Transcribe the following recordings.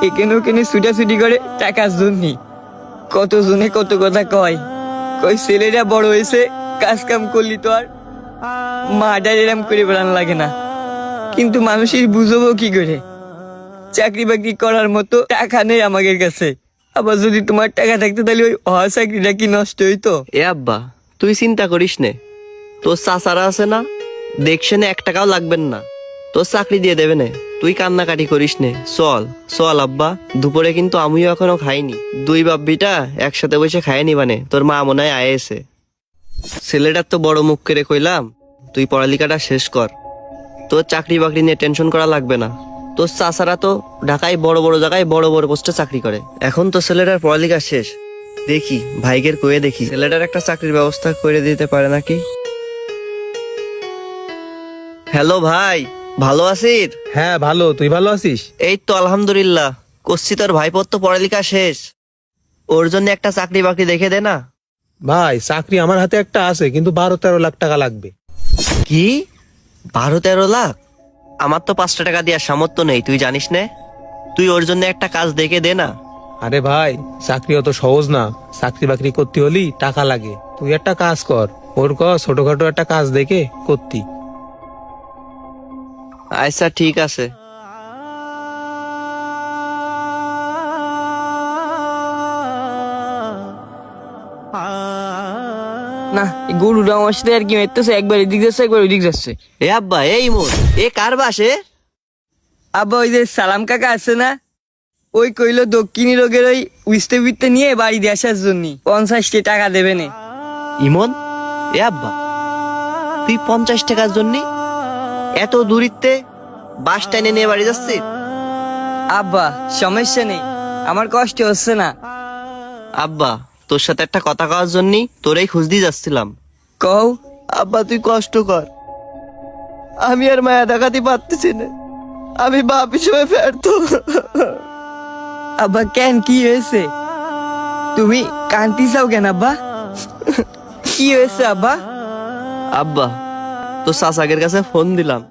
এখানে ওখানে ছুটাছুটি করে টাকার জন্য। কত জনে কত কথা কয়, কই ছেলেরা বড় হয়েছে, কাজ কাম করলি তো আর মাটার এরম করে বেড়ান লাগে না। কিন্তু মানুষের বুঝবো কি করে? চাকরি বাকরি করার মতো টাকা নেই আমাদের কাছে। আবার যদি তোমার টাকা থাকতো তাহলে ওই চাকরিটা কি নষ্ট হইতো? এ আব্বা, তুই চিন্তা করিস নে, তোর চাচারা আছে না, দেখছে না 1 টাকাও লাগবেন না, তোর চাকরি দিয়ে দেবে না। তুই কান্নাকাটি করিস নে, চল চল আব্বা। দুপুরে কিন্তু আমিও এখনো খাইনি, দুই বাপ্পিটা একসাথে বসে খাইনি, মানে তোর মা মনে হয় আয়েছে। ছেলেটার তো বড় মুখ করে কইলাম, তুই পড়ালেখাটা শেষ কর, তোর চাকরি বাকরি নিয়ে টেনশন করা লাগবে না। তোর চাচারা তো ঢাকায় বড় বড় জায়গায় বড় বড় পোস্টে চাকরি করে। এখন তো ছেলেটার পড়ালেখা শেষ, দেখি ভাইগের কয়ে দেখি ছেলেটার একটা চাকরির ব্যবস্থা করে দিতে পারে নাকি। হ্যালো ভাই, ভালো আছিস? হ্যাঁ ভালো, তুই ভালো আছিস? এই তো আলহামদুলিল্লাহ। করছি, তোর ভাইপোর তো পড়ালেখা শেষ, ওর জন্য একটা চাকরি বাকরি দেখে দে না। ভাই চাকরি আমার হাতে একটা আছে, কিন্তু 12-13 লাখ টাকা লাগবে। কি 12-13 লাখ? আমার তো 5টা টাকা দেওয়ার সামর্থ্য নেই, তুই জানিস নে। তুই ওর জন্য একটা কাজ দেখে দে না। আরে ভাই, চাকরি অত সহজ না, চাকরি বাকরি করতে হলি টাকা লাগে। তুই একটা কাজ কর, ওর ছোটখাটো একটা কাজ দেখে করতি। আচ্ছা ঠিক আছে। না, এই গরুটা আমার সাথে আর কি মেরতেছে, একবার এদিক যাচ্ছে একবার ওইদিক যাচ্ছে। এ আব্বা, এই মোর এ কার বাসে? আব্বা ওই যে সালাম কাকা আছে না, ওই কইলো দক্ষিণী রোগের ওই উইস্তে বিত্তে নিয়ে বাড়ি দিয়ে আসার জন্য 50টি টাকা দেবে নে। ইমন, এ আব্বা, তুই 50 টাকার জন্য এত দূরিতে বাস টাইনে নিয়ে বাড়ি যাচ্ছিস? আব্বা সমস্যা নেই, আমার কষ্ট হচ্ছে না। আব্বা, তোর সাথে একটা কথা কওয়ার জন্য তোরেই খুঁজ দিয়ে যাচ্ছিলাম। কও। আব্বা তুই কষ্ট কর, আমি আর মায়া দেখাতে পারতেছি না, আমি বাপ হিসেবে ব্যর্থ। আব্বা কেন, কি হয়েছে? তুমি কান্তি চাও কেন আব্বা? কি হয়েছে আব্বা? আব্বা, তোর চাচাকের কাছে ফোন দিলাম,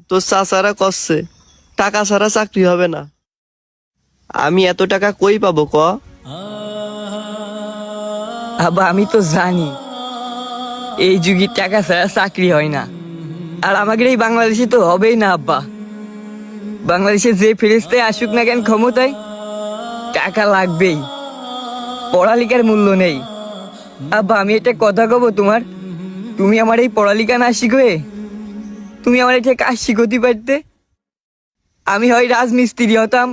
তোর চাচারা কচ্ছে টাকা ছাড়া চাকরি হবে না। আমি এত টাকা কই পাবো ক? আব্বা আমি তো জানি এই যুগে টাকা ছাড়া চাকরি হয় না, আর আমাদের এই বাংলাদেশে তো হবেই না আব্বা। বাংলাদেশে যে ফেরেস্তায় আসুক না কেন ক্ষমতায়, টাকা লাগবেই, পড়ালেখার মূল্য নেই। আব্বা আমি একটা কথা কব তোমার, তুমি আমার এই পড়ালেখা না শিখে তুমি আমার একটা কাজ শিখতে পারতে, আমি হয় রাজমিস্ত্রি হতাম,